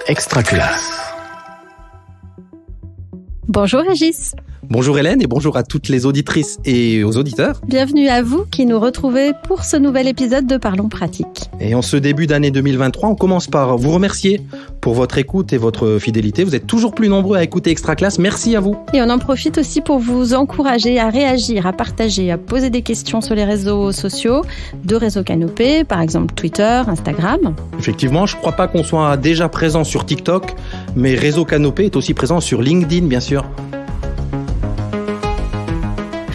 Extraclasse. Bonjour Régis. Bonjour Hélène et bonjour à toutes les auditrices et aux auditeurs. Bienvenue à vous qui nous retrouvez pour ce nouvel épisode de Parlons Pratique. Et en ce début d'année 2023, on commence par vous remercier pour votre écoute et votre fidélité. Vous êtes toujours plus nombreux à écouter Extraclasse. Merci à vous. Et on en profite aussi pour vous encourager à réagir, à partager, à poser des questions sur les réseaux sociaux de Réseau Canopé, par exemple Twitter, Instagram. Effectivement, je ne crois pas qu'on soit déjà présent sur TikTok, mais Réseau Canopé est aussi présent sur LinkedIn, bien sûr.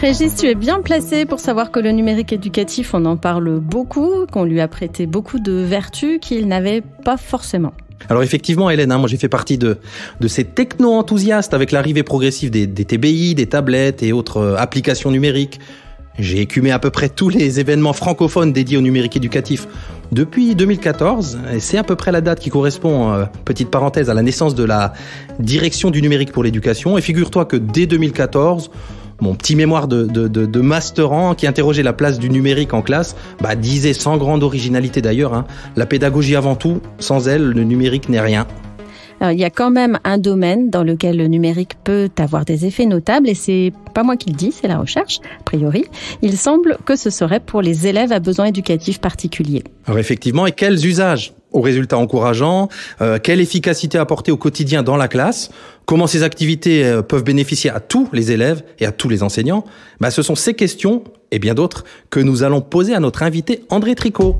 Régis, tu es bien placé pour savoir que le numérique éducatif, on en parle beaucoup, qu'on lui a prêté beaucoup de vertus qu'il n'avait pas forcément. Alors effectivement, Hélène, moi j'ai fait partie de ces techno-enthousiastes avec l'arrivée progressive des TBI, des tablettes et autres applications numériques. J'ai écumé à peu près tous les événements francophones dédiés au numérique éducatif depuis 2014, et c'est à peu près la date qui correspond, petite parenthèse, à la naissance de la direction du numérique pour l'éducation. Et figure-toi que dès 2014, mon petit mémoire de masterant qui interrogeait la place du numérique en classe disait sans grande originalité d'ailleurs, la pédagogie avant tout, sans elle, le numérique n'est rien. Alors, il y a quand même un domaine dans lequel le numérique peut avoir des effets notables et c'est pas moi qui le dis, c'est la recherche, a priori. Il semble que ce serait pour les élèves à besoins éducatifs particuliers. Alors effectivement, et quels usages aux résultats encourageants, quelle efficacité apporter au quotidien dans la classe, comment ces activités peuvent bénéficier à tous les élèves et à tous les enseignants, ce sont ces questions et bien d'autres que nous allons poser à notre invité André Tricot.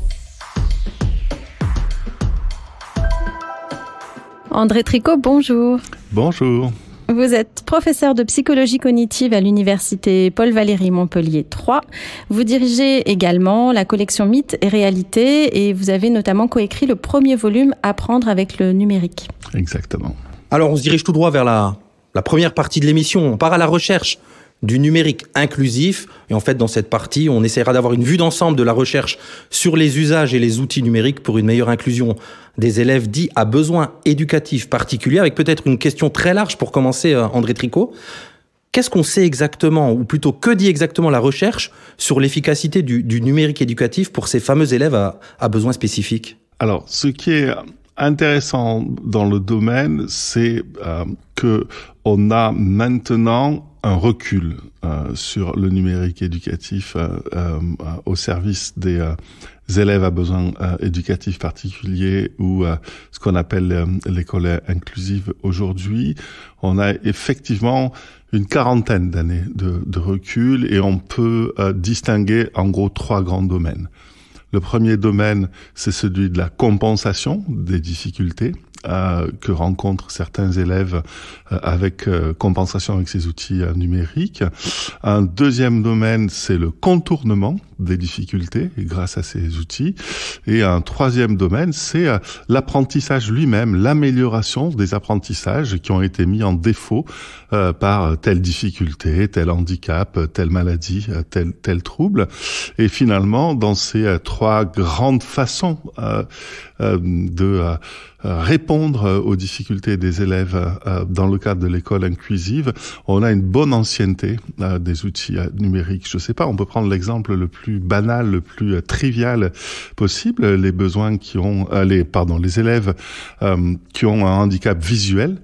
André Tricot, bonjour. Bonjour. Vous êtes professeur de psychologie cognitive à l'université Paul-Valéry Montpellier 3. Vous dirigez également la collection Mythes et Réalités et vous avez notamment coécrit le premier volume Apprendre avec le numérique. Exactement. Alors on se dirige tout droit vers la première partie de l'émission. On part à la recherche du numérique inclusif. Et en fait, dans cette partie, on essaiera d'avoir une vue d'ensemble de la recherche sur les usages et les outils numériques pour une meilleure inclusion des élèves dits à besoins éducatifs particuliers, avec peut-être une question très large pour commencer, André Tricot. Qu'est-ce qu'on sait exactement, ou plutôt que dit exactement la recherche sur l'efficacité du numérique éducatif pour ces fameux élèves à besoins spécifiques ? Alors, ce qui est intéressant dans le domaine, c'est que on a maintenant un recul sur le numérique éducatif au service des élèves à besoins éducatifs particuliers ou ce qu'on appelle l'école inclusive aujourd'hui. On a effectivement une quarantaine d'années de recul et on peut distinguer en gros 3 grands domaines. Le premier domaine, c'est celui de la compensation des difficultés que rencontrent certains élèves avec compensation avec ces outils numériques. Un deuxième domaine, c'est le contournement des difficultés grâce à ces outils. Et un troisième domaine, c'est l'apprentissage lui-même, l'amélioration des apprentissages qui ont été mis en défaut par telle difficulté, tel handicap, telle maladie, tel trouble. Et finalement, dans ces 3 grandes façons de répondre aux difficultés des élèves dans le cadre de l'école inclusive, on a une bonne ancienneté des outils numériques. Je sais pas, on peut prendre l'exemple le plus banal, le plus trivial possible, les besoins les élèves qui ont un handicap visuel.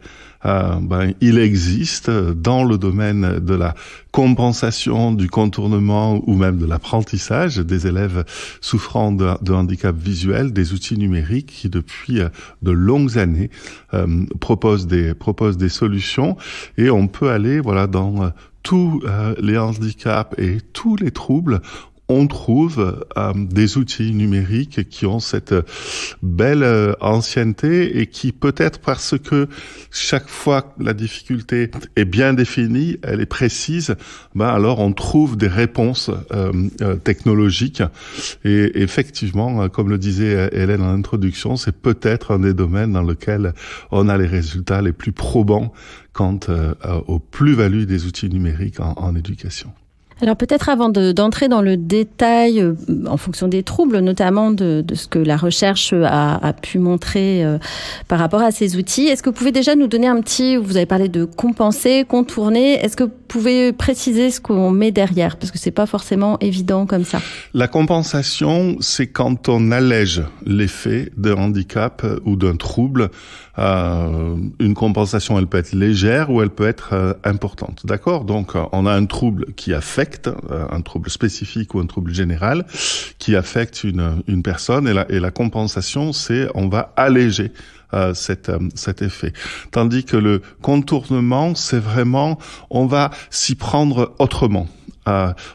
Il existe dans le domaine de la compensation, du contournement ou même de l'apprentissage des élèves souffrant de handicap visuel, des outils numériques qui depuis de longues années proposent des solutions et on peut aller dans tous les handicaps et tous les troubles. On trouve des outils numériques qui ont cette belle ancienneté et qui peut-être parce que chaque fois que la difficulté est bien définie, elle est précise, alors on trouve des réponses technologiques. Et effectivement, comme le disait Hélène en introduction, c'est peut-être un des domaines dans lequel on a les résultats les plus probants quant aux plus-values des outils numériques en éducation. Alors peut-être avant d'entrer dans le détail, en fonction des troubles, notamment de ce que la recherche a pu montrer par rapport à ces outils, est-ce que vous pouvez déjà nous donner vous avez parlé de compenser, contourner, est-ce que vous pouvez préciser ce qu'on met derrière, parce que c'est pas forcément évident comme ça. La compensation, c'est quand on allège l'effet d'un handicap ou d'un trouble. Une compensation, elle peut être légère ou elle peut être importante. D'accord? Donc, on a un trouble qui affecte, un trouble spécifique ou un trouble général, qui affecte une personne, et la compensation, c'est on va alléger cet effet. Tandis que le contournement, c'est vraiment, on va s'y prendre autrement.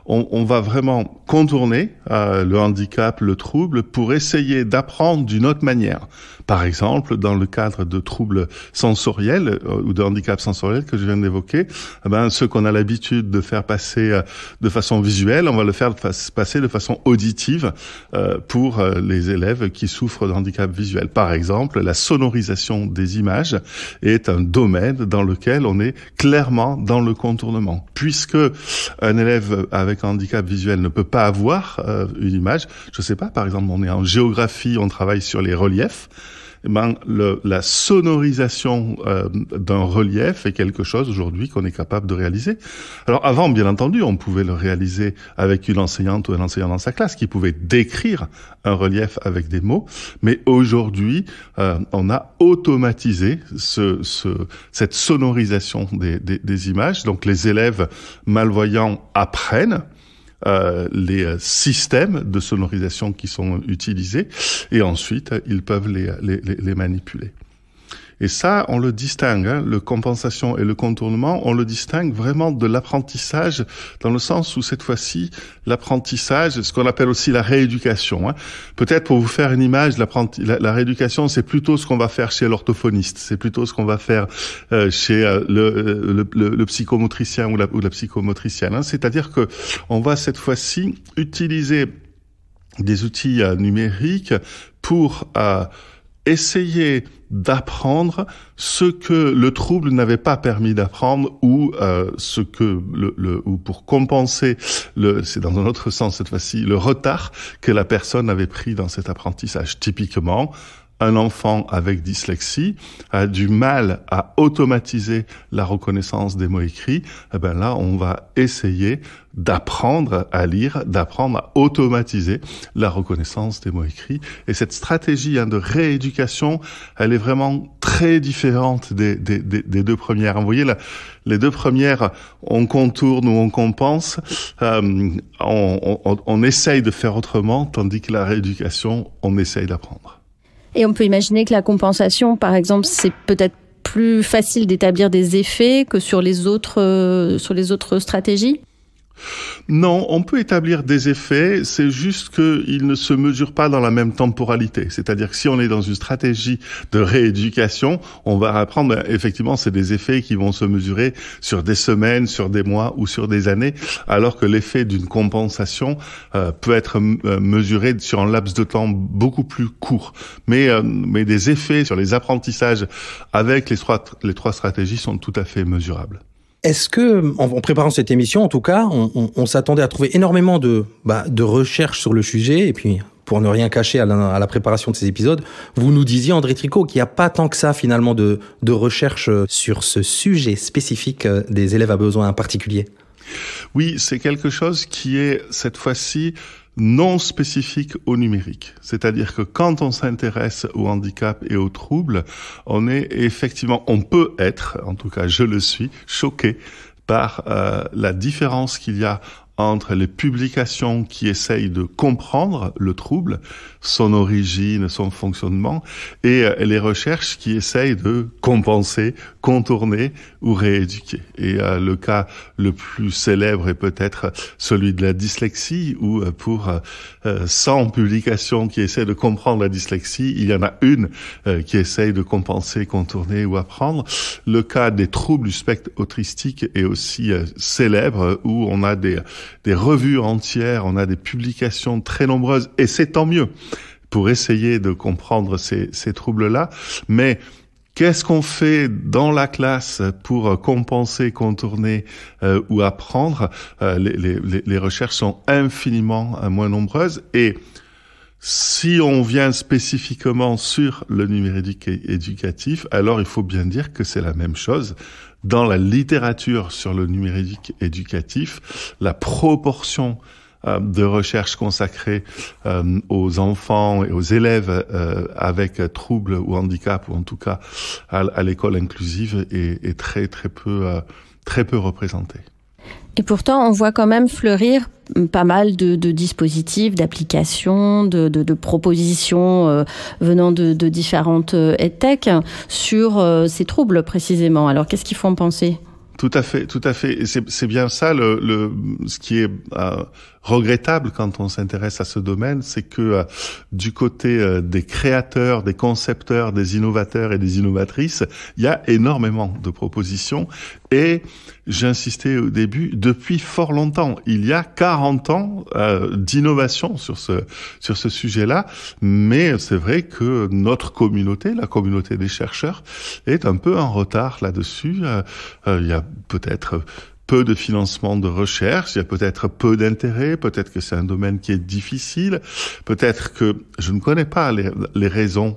On va vraiment contourner le handicap, le trouble, pour essayer d'apprendre d'une autre manière. Par exemple, dans le cadre de troubles sensoriels ou de handicap sensoriel que je viens d'évoquer, ceux qu'on a l'habitude de faire passer de façon visuelle, on va le faire passer de façon auditive pour les élèves qui souffrent de handicap visuel. Par exemple, la sonorisation des images est un domaine dans lequel on est clairement dans le contournement. Puisque un élève avec un handicap visuel ne peut pas avoir une image, je sais pas, par exemple, on est en géographie, on travaille sur les reliefs, la sonorisation d'un relief est quelque chose aujourd'hui qu'on est capable de réaliser. Alors avant, bien entendu, on pouvait le réaliser avec une enseignante ou un enseignant dans sa classe qui pouvait décrire un relief avec des mots, mais aujourd'hui, on a automatisé cette sonorisation des images. Donc les élèves malvoyants apprennent les systèmes de sonorisation qui sont utilisés, et ensuite ils peuvent les manipuler. Et ça, on le distingue, le compensation et le contournement, on le distingue vraiment de l'apprentissage, dans le sens où cette fois-ci, l'apprentissage, ce qu'on appelle aussi la rééducation. Peut-être pour vous faire une image, la rééducation, c'est plutôt ce qu'on va faire chez l'orthophoniste, c'est plutôt ce qu'on va faire chez le psychomotricien ou la psychomotricienne. C'est-à-dire que on va cette fois-ci utiliser des outils numériques pour essayer d'apprendre ce que le trouble n'avait pas permis d'apprendre, ou ou pour compenser c'est dans un autre sens cette fois-ci, le retard que la personne avait pris dans cet apprentissage. Typiquement, un enfant avec dyslexie a du mal à automatiser la reconnaissance des mots écrits. Là, on va essayer d'apprendre à lire, d'apprendre à automatiser la reconnaissance des mots écrits. Et cette stratégie de rééducation, elle est vraiment très différente des deux premières. Vous voyez, les deux premières, on contourne ou on compense, on essaye de faire autrement, tandis que la rééducation, on essaye d'apprendre. Et on peut imaginer que la compensation, par exemple, c'est peut-être plus facile d'établir des effets que sur les autres stratégies ? Non, on peut établir des effets, c'est juste qu'ils ne se mesurent pas dans la même temporalité. C'est-à-dire que si on est dans une stratégie de rééducation, on va apprendre, effectivement, c'est des effets qui vont se mesurer sur des semaines, sur des mois ou sur des années, alors que l'effet d'une compensation peut être mesuré sur un laps de temps beaucoup plus court. Mais des effets sur les apprentissages avec les trois stratégies sont tout à fait mesurables. Est-ce que, en préparant cette émission, en tout cas, on s'attendait à trouver énormément de recherches sur le sujet, et puis, pour ne rien cacher à la préparation de ces épisodes, vous nous disiez, André Tricot, qu'il n'y a pas tant que ça, finalement, de recherches sur ce sujet spécifique des élèves à besoins particuliers? Oui, c'est quelque chose qui est, cette fois-ci, non spécifique au numérique. C'est-à-dire que quand on s'intéresse au handicap et aux troubles, on peut être, en tout cas je le suis, choqué par la différence qu'il y a entre les publications qui essayent de comprendre le trouble, son origine, son fonctionnement, et les recherches qui essayent de compenser, contourner ou rééduquer. Et le cas le plus célèbre est peut-être celui de la dyslexie, où pour 100 publications qui essaient de comprendre la dyslexie, il y en a une qui essaye de compenser, contourner ou apprendre. Le cas des troubles du spectre autistique est aussi célèbre, où on a des revues entières, on a des publications très nombreuses, et c'est tant mieux pour essayer de comprendre ces troubles-là. Mais qu'est-ce qu'on fait dans la classe pour compenser, contourner ou apprendre? Les recherches sont infiniment moins nombreuses, et Si on vient spécifiquement sur le numérique éducatif, alors il faut bien dire que c'est la même chose. Dans la littérature sur le numérique éducatif, la proportion de recherche consacrée aux enfants et aux élèves avec troubles ou handicap, ou en tout cas à l'école inclusive, est très peu représentée. Et pourtant, on voit quand même fleurir pas mal de dispositifs, d'applications, de propositions venant de différentes EdTech sur ces troubles précisément. Alors, qu'est-ce qu'il faut en penser ? Tout à fait. Et c'est bien ça ce qui est regrettable quand on s'intéresse à ce domaine, c'est que du côté des créateurs, des concepteurs, des innovateurs et des innovatrices, il y a énormément de propositions. Et j'insistais au début, depuis fort longtemps, il y a 40 ans d'innovation sur ce sujet-là, mais c'est vrai que notre communauté, la communauté des chercheurs, est un peu en retard là-dessus. Il y a peut-être peu de financement de recherche, il y a peut-être peu d'intérêt, peut-être que c'est un domaine qui est difficile, peut-être que je ne connais pas les raisons,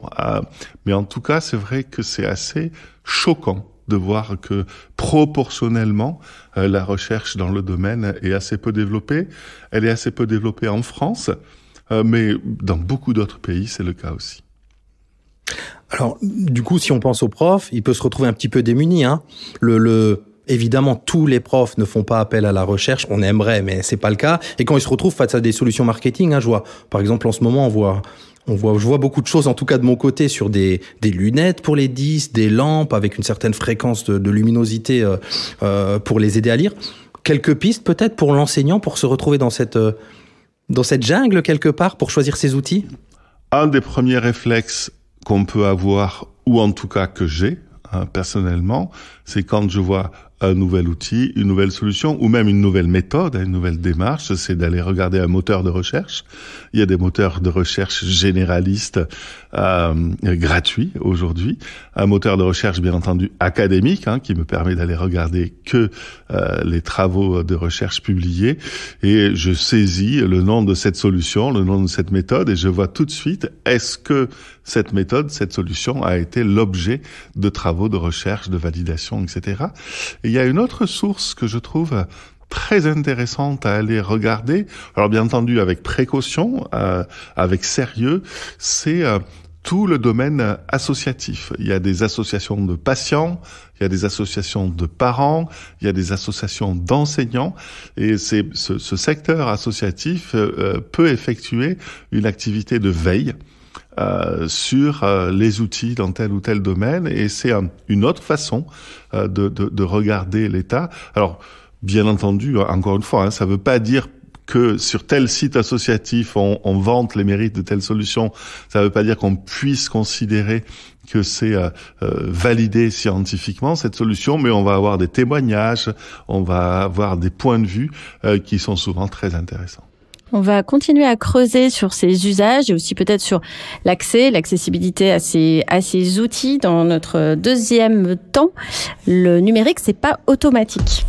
mais en tout cas, c'est vrai que c'est assez choquant de voir que proportionnellement, la recherche dans le domaine est assez peu développée. Elle est assez peu développée en France, mais dans beaucoup d'autres pays, c'est le cas aussi. Alors, du coup, si on pense aux profs, il peut se retrouver un petit peu démuni, hein. Évidemment, tous les profs ne font pas appel à la recherche. On aimerait, mais c'est pas le cas. Et quand ils se retrouvent face à des solutions marketing, hein, je vois, par exemple, en ce moment, je vois beaucoup de choses, en tout cas de mon côté, sur des lunettes pour les 10, des lampes avec une certaine fréquence de luminosité pour les aider à lire. Quelques pistes peut-être pour l'enseignant pour se retrouver dans cette jungle quelque part pour choisir ses outils. Un des premiers réflexes qu'on peut avoir, ou en tout cas que j'ai personnellement, c'est quand je vois un nouvel outil, une nouvelle solution, ou même une nouvelle méthode, une nouvelle démarche, c'est d'aller regarder un moteur de recherche. Il y a des moteurs de recherche généralistes gratuits aujourd'hui. Un moteur de recherche, bien entendu, académique, qui me permet d'aller regarder que les travaux de recherche publiés. Et je saisis le nom de cette solution, le nom de cette méthode, et je vois tout de suite, est-ce que cette méthode, cette solution a été l'objet de travaux de recherche, de validation, etc. Et il y a une autre source que je trouve très intéressante à aller regarder, alors bien entendu avec précaution, avec sérieux, c'est tout le domaine associatif. Il y a des associations de patients, il y a des associations de parents, il y a des associations d'enseignants, et ce secteur associatif peut effectuer une activité de veille sur les outils dans tel ou tel domaine, et c'est une autre façon de regarder l'État. Alors, bien entendu, encore une fois, ça veut pas dire que sur tel site associatif, on vante les mérites de telle solution. Ça veut pas dire qu'on puisse considérer que c'est validé scientifiquement, cette solution, mais on va avoir des témoignages, on va avoir des points de vue qui sont souvent très intéressants. On va continuer à creuser sur ces usages et aussi peut-être sur l'accessibilité à ces outils dans notre deuxième temps. Le numérique, c'est pas automatique.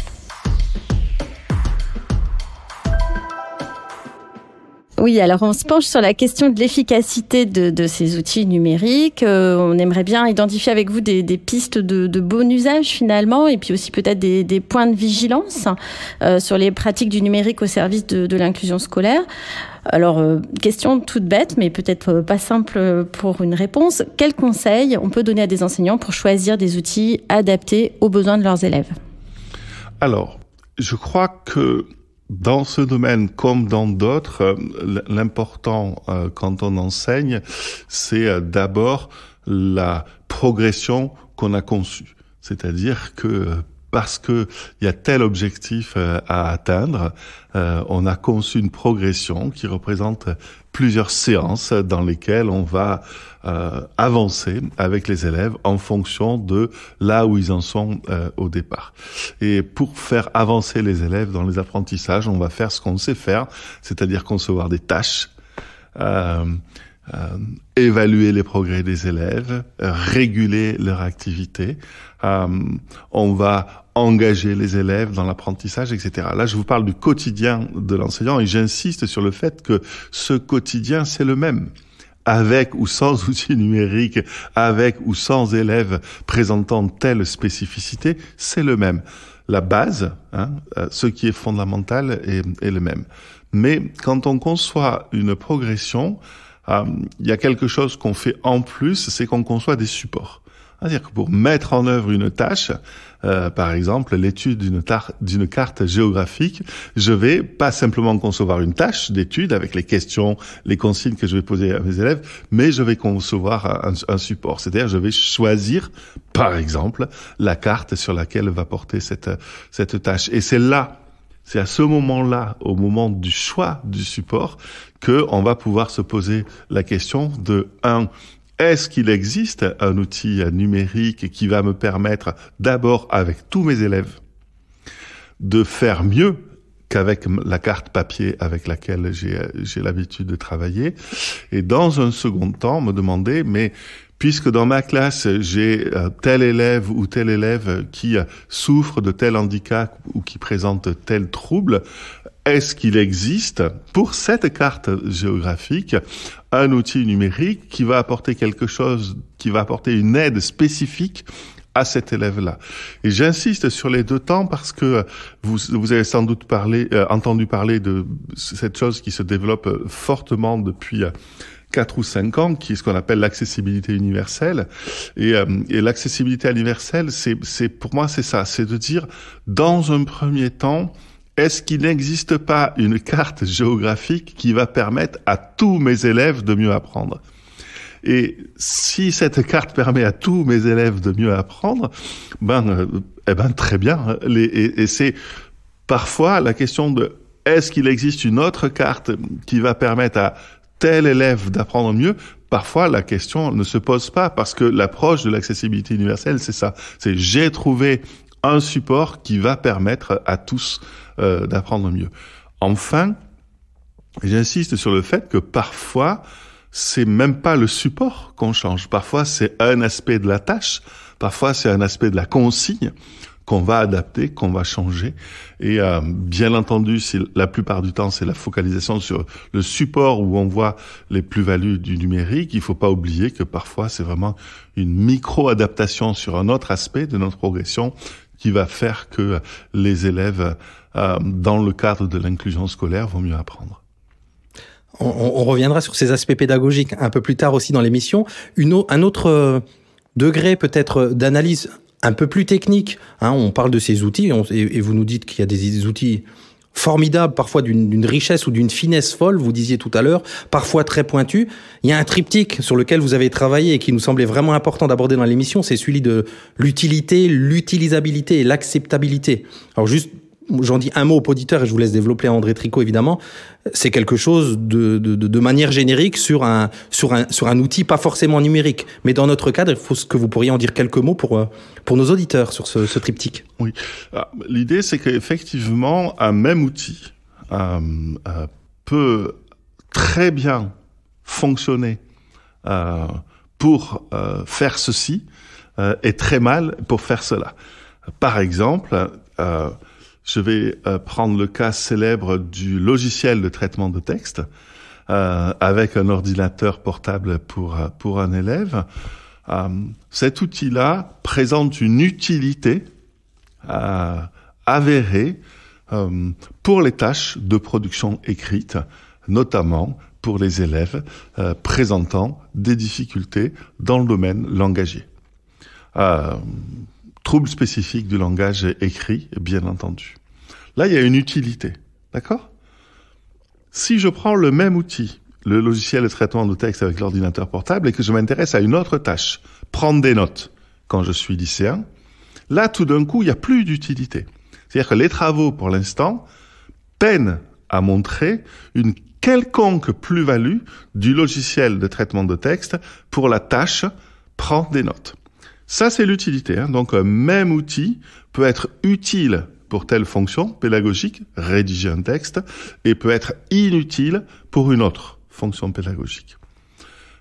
Oui, alors on se penche sur la question de l'efficacité de ces outils numériques. On aimerait bien identifier avec vous des pistes de bon usage finalement, et puis aussi peut-être des points de vigilance sur les pratiques du numérique au service de l'inclusion scolaire. Alors, question toute bête, mais peut-être pas simple pour une réponse. Quels conseils on peut donner à des enseignants pour choisir des outils adaptés aux besoins de leurs élèves ? Alors, je crois que dans ce domaine, comme dans d'autres, l'important quand on enseigne, c'est d'abord la progression qu'on a conçue. C'est-à-dire que parce que il y a tel objectif à atteindre, on a conçu une progression qui représente plusieurs séances dans lesquelles on va avancer avec les élèves en fonction de là où ils en sont au départ. Et pour faire avancer les élèves dans les apprentissages, on va faire ce qu'on sait faire, c'est-à-dire concevoir des tâches, évaluer les progrès des élèves, réguler leur activité. On va engager les élèves dans l'apprentissage, etc. Là, je vous parle du quotidien de l'enseignant et j'insiste sur le fait que ce quotidien, c'est le même. Avec ou sans outils numériques, avec ou sans élèves présentant telle spécificité, c'est le même. La base, ce qui est fondamental est le même. Mais quand on conçoit une progression, il y a quelque chose qu'on fait en plus, c'est qu'on conçoit des supports. C'est-à-dire que pour mettre en œuvre une tâche, par exemple l'étude d'une carte géographique, je vais pas simplement concevoir une tâche d'étude avec les questions, les consignes que je vais poser à mes élèves, mais je vais concevoir un support. C'est-à-dire je vais choisir, par exemple, la carte sur laquelle va porter cette tâche. Et c'est à ce moment-là, au moment du choix du support, que on va pouvoir se poser la question de est-ce qu'il existe un outil numérique qui va me permettre d'abord, avec tous mes élèves, de faire mieux qu'avec la carte papier avec laquelle j'ai l'habitude de travailler, et dans un second temps, me demander, mais puisque dans ma classe, j'ai tel élève ou tel élève qui souffre de tel handicap ou qui présente tel trouble, est-ce qu'il existe, pour cette carte géographique, un outil numérique qui va apporter quelque chose, qui va apporter une aide spécifique à cet élève-là? Et j'insiste sur les deux temps parce que vous avez sans doute entendu parler de cette chose qui se développe fortement depuis 4 ou 5 ans, qui est ce qu'on appelle l'accessibilité universelle. Et l'accessibilité universelle, c'est pour moi, c'est ça, c'est de dire, dans un premier temps, est-ce qu'il n'existe pas une carte géographique qui va permettre à tous mes élèves de mieux apprendre? Et si cette carte permet à tous mes élèves de mieux apprendre, très bien. Et c'est parfois la question de est-ce qu'il existe une autre carte qui va permettre à tel élève d'apprendre mieux? Parfois, la question ne se pose pas parce que l'approche de l'accessibilité universelle, c'est ça. C'est j'ai trouvé un support qui va permettre à tous d'apprendre mieux. Enfin, j'insiste sur le fait que parfois, c'est même pas le support qu'on change. Parfois, c'est un aspect de la tâche. Parfois, c'est un aspect de la consigne qu'on va adapter, qu'on va changer. Et bien entendu, la plupart du temps, c'est la focalisation sur le support où on voit les plus-values du numérique. Il faut pas oublier que parfois, c'est vraiment une micro-adaptation sur un autre aspect de notre progression qui va faire que les élèves, dans le cadre de l'inclusion scolaire, vont mieux apprendre. On reviendra sur ces aspects pédagogiques un peu plus tard aussi dans l'émission. Un autre degré peut-être d'analyse un peu plus technique. On parle de ces outils et vous nous dites qu'il y a des outils formidables, parfois d'une richesse ou d'une finesse folle, vous disiez tout à l'heure, parfois très pointus. Il y a un triptyque sur lequel vous avez travaillé et qui nous semblait vraiment important d'aborder dans l'émission, c'est celui de l'utilité, l'utilisabilité et l'acceptabilité. Alors juste, j'en dis un mot aux auditeurs et je vous laisse développer André Tricot évidemment. C'est quelque chose de manière générique sur un outil pas forcément numérique. Mais dans notre cadre, il faut que vous pourriez en dire quelques mots pour nos auditeurs sur ce triptyque. Oui. L'idée, c'est qu'effectivement, un même outil peut très bien fonctionner pour faire ceci et très mal pour faire cela. Par exemple, je vais prendre le cas célèbre du logiciel de traitement de texte avec un ordinateur portable pour un élève. Cet outil-là présente une utilité avérée pour les tâches de production écrite, notamment pour les élèves présentant des difficultés dans le domaine langagier. Troubles spécifiques du langage écrit, bien entendu. Là, il y a une utilité, d'accord? Si je prends le même outil, le logiciel de traitement de texte avec l'ordinateur portable, et que je m'intéresse à une autre tâche, prendre des notes quand je suis lycéen, là, tout d'un coup, il n'y a plus d'utilité. C'est-à-dire que les travaux, pour l'instant, peinent à montrer une quelconque plus-value du logiciel de traitement de texte pour la tâche prendre des notes. Ça, c'est l'utilité. Donc, un même outil peut être utile pour telle fonction pédagogique, rédiger un texte, et peut être inutile pour une autre fonction pédagogique.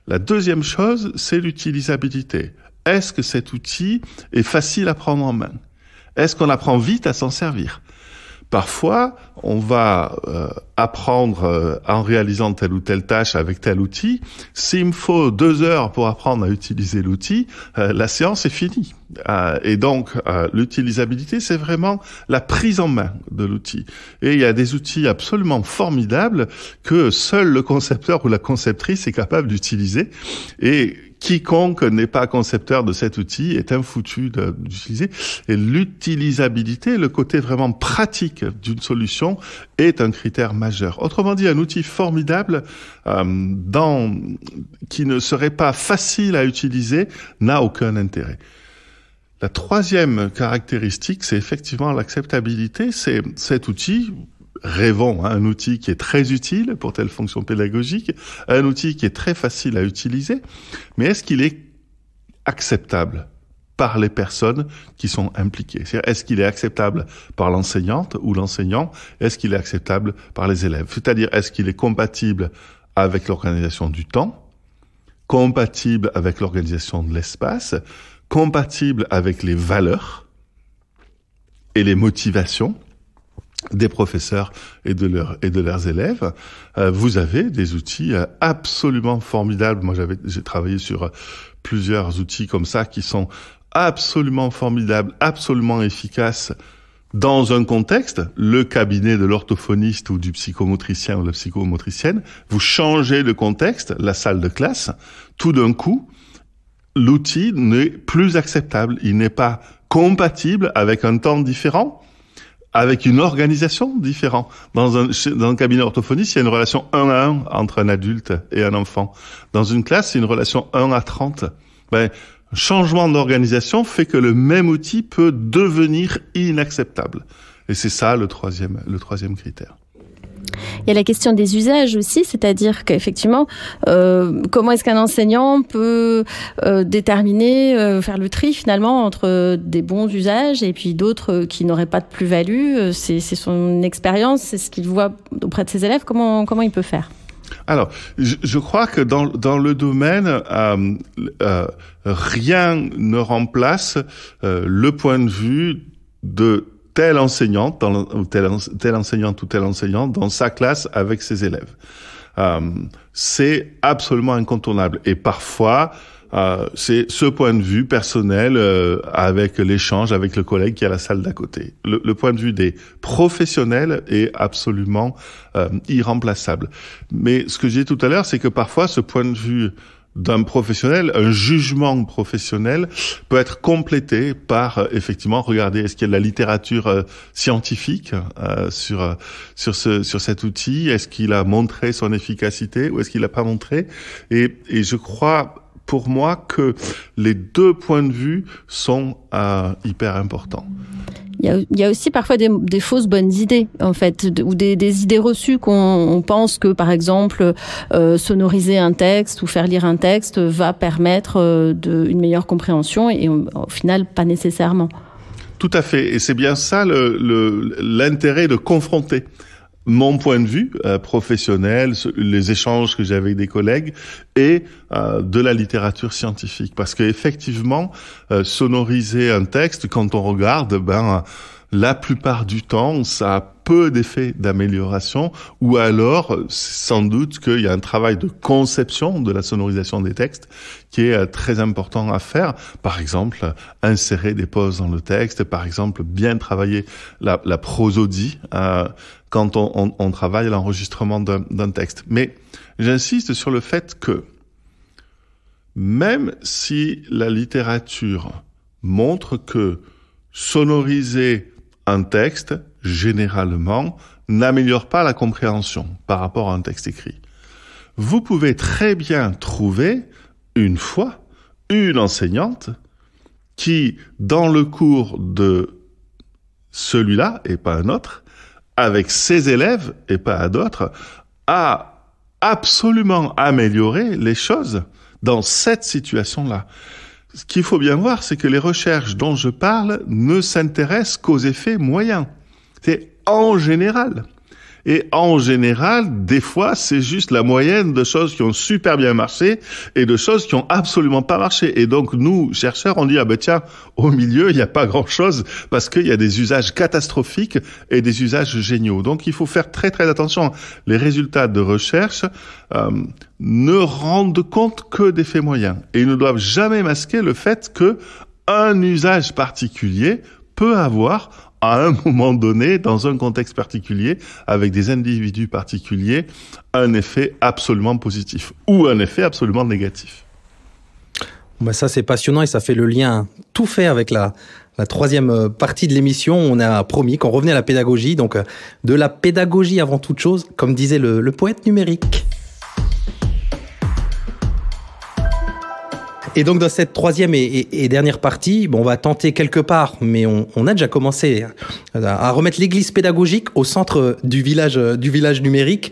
La deuxième chose, c'est l'utilisabilité. Est-ce que cet outil est facile à prendre en main? Est-ce qu'on apprend vite à s'en servir? Parfois, on va apprendre en réalisant telle ou telle tâche avec tel outil. S'il me faut 2 heures pour apprendre à utiliser l'outil, la séance est finie. Et donc, l'utilisabilité, c'est vraiment la prise en main de l'outil. Et il y a des outils absolument formidables que seul le concepteur ou la conceptrice est capable d'utiliser. Et quiconque n'est pas concepteur de cet outil est infoutu d'utiliser. Et l'utilisabilité, le côté vraiment pratique d'une solution est un critère majeur. Autrement dit, un outil formidable qui ne serait pas facile à utiliser n'a aucun intérêt. La troisième caractéristique, c'est effectivement l'acceptabilité. C'est cet outil. Rêvons, un outil qui est très utile pour telle fonction pédagogique, un outil qui est très facile à utiliser, mais est-ce qu'il est acceptable par les personnes qui sont impliquées? C'est-à-dire, est-ce qu'il est acceptable par l'enseignante ou l'enseignant? Est-ce qu'il est acceptable par les élèves? C'est-à-dire, est-ce qu'il est compatible avec l'organisation du temps, compatible avec l'organisation de l'espace, compatible avec les valeurs et les motivations des professeurs et de leurs élèves? Vous avez des outils absolument formidables. Moi, j'ai travaillé sur plusieurs outils comme ça qui sont absolument formidables, absolument efficaces dans un contexte. Le cabinet de l'orthophoniste ou du psychomotricien ou de la psychomotricienne, vous changez le contexte, la salle de classe, tout d'un coup, l'outil n'est plus acceptable. Il n'est pas compatible avec un temps différent, avec une organisation différente. Dans un cabinet orthophoniste, il y a une relation 1 à 1 entre un adulte et un enfant. Dans une classe, c'est une relation 1 à 30. Changement d'organisation fait que le même outil peut devenir inacceptable. Et c'est ça le troisième critère. Il y a la question des usages aussi, c'est-à-dire qu'effectivement, comment est-ce qu'un enseignant peut déterminer, faire le tri finalement entre des bons usages et puis d'autres qui n'auraient pas de plus-value? C'est son expérience, c'est ce qu'il voit auprès de ses élèves. Comment il peut faire? Alors, je crois que dans le domaine, rien ne remplace le point de vue de telle enseignante, telle enseignante ou tel enseignant dans sa classe avec ses élèves. C'est absolument incontournable. Et parfois, c'est ce point de vue personnel avec l'échange avec le collègue qui est à la salle d'à côté. Le point de vue des professionnels est absolument irremplaçable. Mais ce que j'ai dit tout à l'heure, c'est que parfois, ce point de vue d'un professionnel, un jugement professionnel peut être complété par effectivement regarder est-ce qu'il y a de la littérature scientifique sur cet outil, est-ce qu'il a montré son efficacité ou est-ce qu'il l'a pas montré, et je crois pour moi que les deux points de vue sont hyper importants. Il y a aussi parfois des fausses bonnes idées, en fait, ou des idées reçues qu'on pense que, par exemple, sonoriser un texte ou faire lire un texte va permettre une meilleure compréhension et au final, pas nécessairement. Tout à fait. Et c'est bien ça l'intérêt de confronter mon point de vue professionnel, les échanges que j'ai avec des collègues et de la littérature scientifique. Parce que effectivement, sonoriser un texte, quand on regarde, la plupart du temps, ça a peu d'effet d'amélioration, ou alors, sans doute qu'il y a un travail de conception de la sonorisation des textes qui est très important à faire. Par exemple, insérer des pauses dans le texte, par exemple, bien travailler la prosodie quand on travaille à l'enregistrement d'un texte. Mais j'insiste sur le fait que même si la littérature montre que sonoriser un texte, généralement, n'améliore pas la compréhension par rapport à un texte écrit, vous pouvez très bien trouver une fois une enseignante qui, dans le cours de celui-là et pas un autre, avec ses élèves et pas à d'autres, a absolument amélioré les choses dans cette situation-là. Ce qu'il faut bien voir, c'est que les recherches dont je parle ne s'intéressent qu'aux effets moyens. C'est en général. Et en général, des fois, c'est juste la moyenne de choses qui ont super bien marché et de choses qui ont absolument pas marché. Et donc, nous, chercheurs, on dit, ah ben tiens, au milieu, il n'y a pas grand-chose parce qu'il y a des usages catastrophiques et des usages géniaux. Donc, il faut faire très, très attention. Les résultats de recherche ne rendent compte que des faits moyens. Et ils ne doivent jamais masquer le fait que un usage particulier peut avoir à un moment donné, dans un contexte particulier, avec des individus particuliers, un effet absolument positif ou un effet absolument négatif. Ben ça, c'est passionnant et ça fait le lien tout fait avec la troisième partie de l'émission. On a promis qu'on revenait à la pédagogie, donc de la pédagogie avant toute chose, comme disait le poète numérique. Et donc, dans cette troisième et dernière partie, on va tenter quelque part, mais on a déjà commencé à remettre l'église pédagogique au centre du village numérique.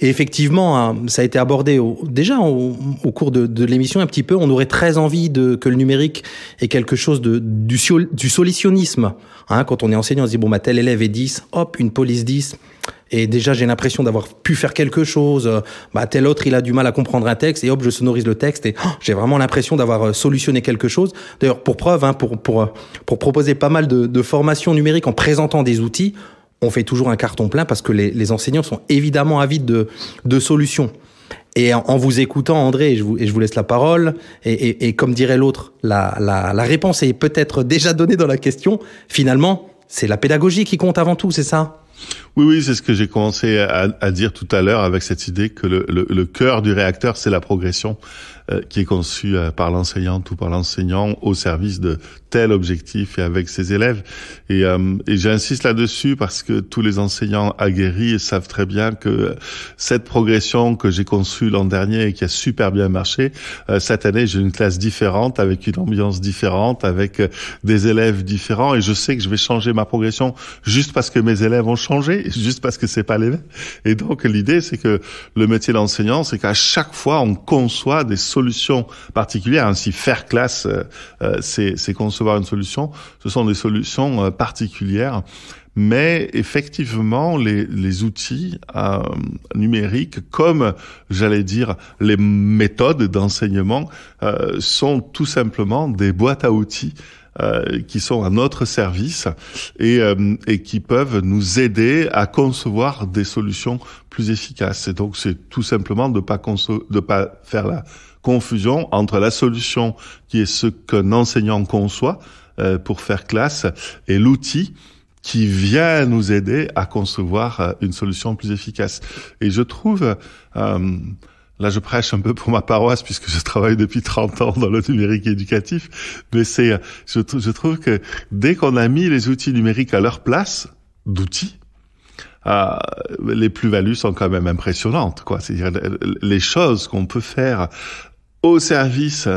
Et effectivement, ça a été abordé déjà au cours de l'émission un petit peu. On aurait très envie que le numérique ait quelque chose du solutionnisme. Quand on est enseignant, on se dit, tel élève est 10, hop, une police 10. Et déjà, j'ai l'impression d'avoir pu faire quelque chose. Tel autre, il a du mal à comprendre un texte et hop, je sonorise le texte et j'ai vraiment l'impression d'avoir solutionné quelque chose. D'ailleurs, pour preuve, pour proposer pas mal de formations numériques en présentant des outils, on fait toujours un carton plein parce que les enseignants sont évidemment avides de solutions. Et en vous écoutant, André, et je vous laisse la parole, et comme dirait l'autre, la réponse est peut-être déjà donnée dans la question. Finalement, c'est la pédagogie qui compte avant tout, c'est ça ? Oui, c'est ce que j'ai commencé à dire tout à l'heure avec cette idée que le cœur du réacteur, c'est la progression qui est conçue par l'enseignante ou par l'enseignant au service de tel objectif et avec ses élèves. Et j'insiste là-dessus parce que tous les enseignants aguerris savent très bien que cette progression que j'ai conçue l'an dernier et qui a super bien marché, cette année, j'ai une classe différente, avec une ambiance différente, avec des élèves différents et je sais que je vais changer ma progression juste parce que mes élèves ont changé, juste parce que c'est pas les mêmes. Et donc, l'idée, c'est que le métier d'enseignant, c'est qu'à chaque fois, on conçoit des solutions particulières. Ainsi, faire classe, c'est concevoir une solution. Ce sont des solutions particulières. Mais effectivement, les outils numériques, comme j'allais dire les méthodes d'enseignement, sont tout simplement des boîtes à outils qui sont à notre service et qui peuvent nous aider à concevoir des solutions plus efficaces. Et donc, c'est tout simplement de pas faire la confusion entre la solution qui est ce qu'un enseignant conçoit pour faire classe et l'outil qui vient nous aider à concevoir une solution plus efficace. Et je trouve, là je prêche un peu pour ma paroisse puisque je travaille depuis 30 ans dans le numérique éducatif, mais je trouve que dès qu'on a mis les outils numériques à leur place d'outils, les plus-values sont quand même impressionnantes, quoi. C'est-à-dire les choses qu'on peut faire au service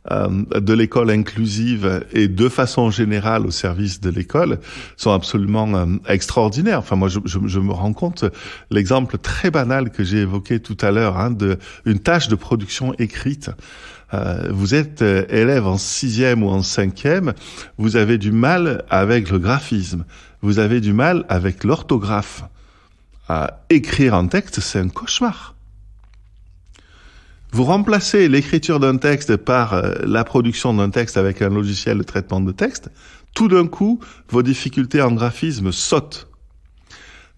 de l'école inclusive et de façon générale au service de l'école sont absolument extraordinaires. Enfin, moi, je me rends compte, l'exemple très banal que j'ai évoqué tout à l'heure, de une tâche de production écrite. Vous êtes élève en 6e ou en 5e, vous avez du mal avec le graphisme, vous avez du mal avec l'orthographe. Écrire un texte, c'est un cauchemar. Vous remplacez l'écriture d'un texte par la production d'un texte avec un logiciel de traitement de texte, tout d'un coup, vos difficultés en graphisme sautent.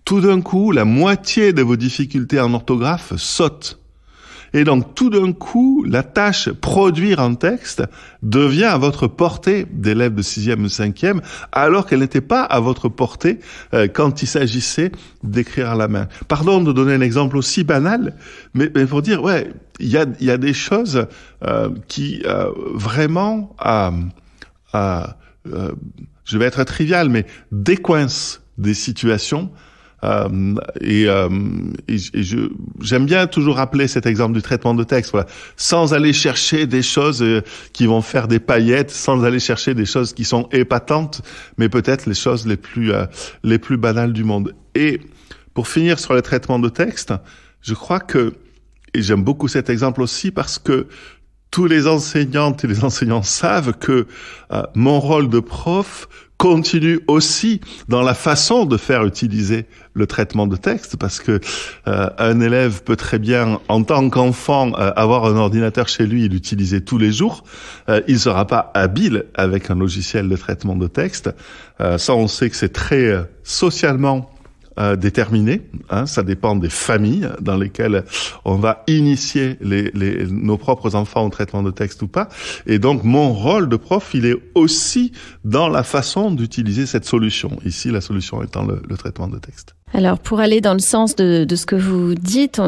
Tout d'un coup, la moitié de vos difficultés en orthographe sautent. Et donc, tout d'un coup, la tâche produire un texte devient à votre portée d'élèves de 6e ou 5e, alors qu'elle n'était pas à votre portée quand il s'agissait d'écrire à la main. Pardon de donner un exemple aussi banal, mais pour dire, il y a des choses qui vraiment, je vais être trivial, mais décoincent des situations. J'aime bien toujours rappeler cet exemple du traitement de texte, voilà, sans aller chercher des choses qui vont faire des paillettes, sans aller chercher des choses qui sont épatantes, mais peut-être les choses les plus banales du monde. Et pour finir sur le traitement de texte, je crois que, et j'aime beaucoup cet exemple aussi parce que tous les enseignantes et les enseignants savent que mon rôle de prof continue aussi dans la façon de faire utiliser le traitement de texte, parce que un élève peut très bien, en tant qu'enfant, avoir un ordinateur chez lui et l'utiliser tous les jours. Il ne sera pas habile avec un logiciel de traitement de texte. Ça, on sait que c'est très socialement déterminé, hein, ça dépend des familles dans lesquelles on va initier nos propres enfants au traitement de texte ou pas. Et donc, mon rôle de prof, il est aussi dans la façon d'utiliser cette solution. Ici, la solution étant le traitement de texte. Alors, pour aller dans le sens de ce que vous dites,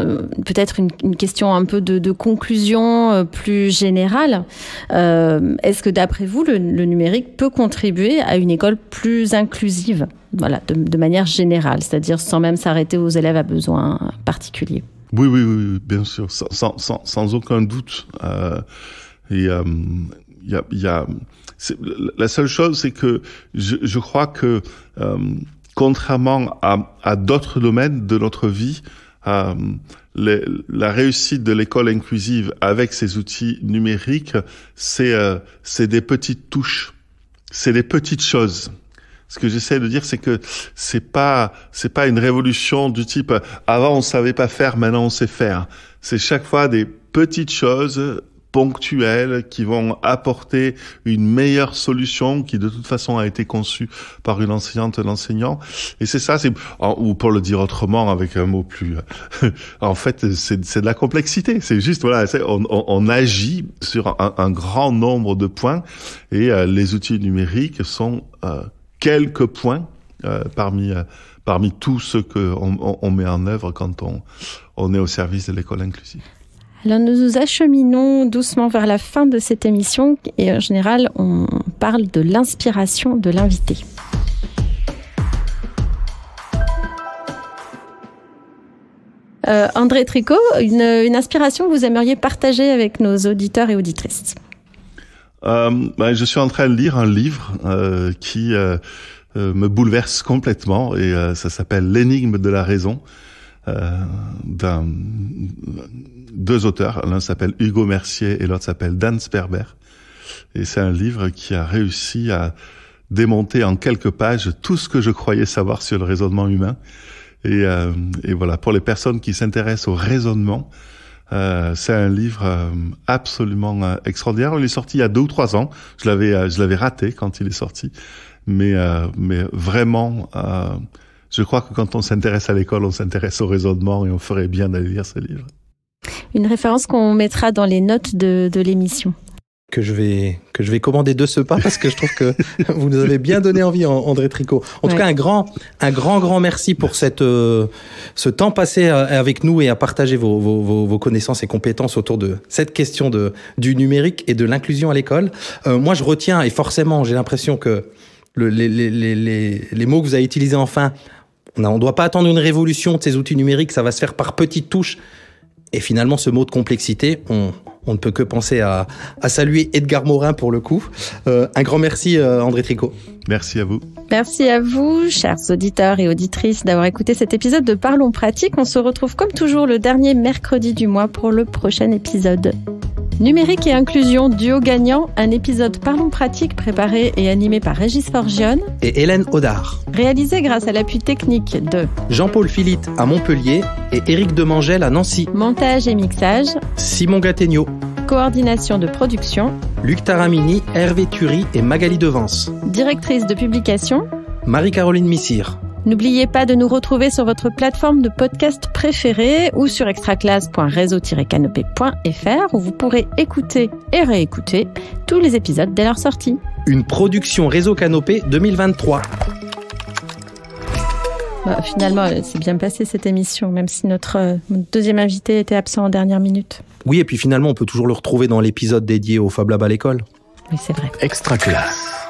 peut-être une question un peu de conclusion plus générale. Est-ce que, d'après vous, le numérique peut contribuer à une école plus inclusive, voilà, de manière générale, c'est-à-dire sans même s'arrêter aux élèves à besoins particuliers? Oui, bien sûr, sans aucun doute. La seule chose, c'est que je crois que contrairement à d'autres domaines de notre vie, la réussite de l'école inclusive avec ces outils numériques, c'est des petites touches, c'est des petites choses. Ce que j'essaie de dire, c'est que c'est pas une révolution du type avant on savait pas faire, maintenant on sait faire. C'est chaque fois des petites choses ponctuelles qui vont apporter une meilleure solution qui de toute façon a été conçue par une enseignante, un enseignant. Et c'est ça, ou pour le dire autrement avec un mot plus, en fait, c'est de la complexité. C'est juste, voilà, on agit sur un grand nombre de points et les outils numériques sont quelques points parmi tous ceux qu'on met en œuvre quand on est au service de l'école inclusive. Alors nous nous acheminons doucement vers la fin de cette émission et en général on parle de l'inspiration de l'invité. André Tricot, une inspiration que vous aimeriez partager avec nos auditeurs et auditrices? Je suis en train de lire un livre qui me bouleverse complètement et ça s'appelle L'énigme de la raison, deux auteurs. L'un s'appelle Hugo Mercier et l'autre s'appelle Dan Sperber. Et c'est un livre qui a réussi à démonter en quelques pages tout ce que je croyais savoir sur le raisonnement humain. Et voilà, pour les personnes qui s'intéressent au raisonnement, c'est un livre absolument extraordinaire. Il est sorti il y a 2 ou 3 ans. Je l'avais raté quand il est sorti. Mais vraiment, je crois que quand on s'intéresse à l'école, on s'intéresse au raisonnement et on ferait bien d'aller lire ce livre. Une référence qu'on mettra dans les notes de l'émission. Que je vais commander de ce pas parce que je trouve que vous nous avez bien donné envie, André Tricot. En tout cas, un grand merci pour ce temps passé avec nous et à partager vos connaissances et compétences autour de cette question du numérique et de l'inclusion à l'école. Moi, je retiens, et forcément, j'ai l'impression que les mots que vous avez utilisés en fin, on ne doit pas attendre une révolution de ces outils numériques, ça va se faire par petites touches. Et finalement, ce mot de complexité, on ne peut que penser à saluer Edgar Morin pour le coup. Un grand merci, André Tricot. Merci à vous. Merci à vous, chers auditeurs et auditrices, d'avoir écouté cet épisode de Parlons Pratique. On se retrouve comme toujours le dernier mercredi du mois pour le prochain épisode. Numérique et inclusion, duo gagnant, un épisode Parlons Pratique préparé et animé par Régis Forgione et Hélène Audard. Réalisé grâce à l'appui technique de Jean-Paul Philippe à Montpellier et Éric Demangel à Nancy. Montage et mixage Simon Gattegno. Coordination de production Luc Taramini, Hervé Thury et Magali Devance. Directrice de publication Marie-Caroline Missire. N'oubliez pas de nous retrouver sur votre plateforme de podcast préférée ou sur extraclasse.réseau-canopé.fr où vous pourrez écouter et réécouter tous les épisodes dès leur sortie. Une production Réseau Canopé 2023. Finalement, c'est bien passé cette émission, même si notre deuxième invité était absent en dernière minute. Oui, et puis finalement, on peut toujours le retrouver dans l'épisode dédié au Fab Lab à l'école. Oui, c'est vrai. Extraclasse.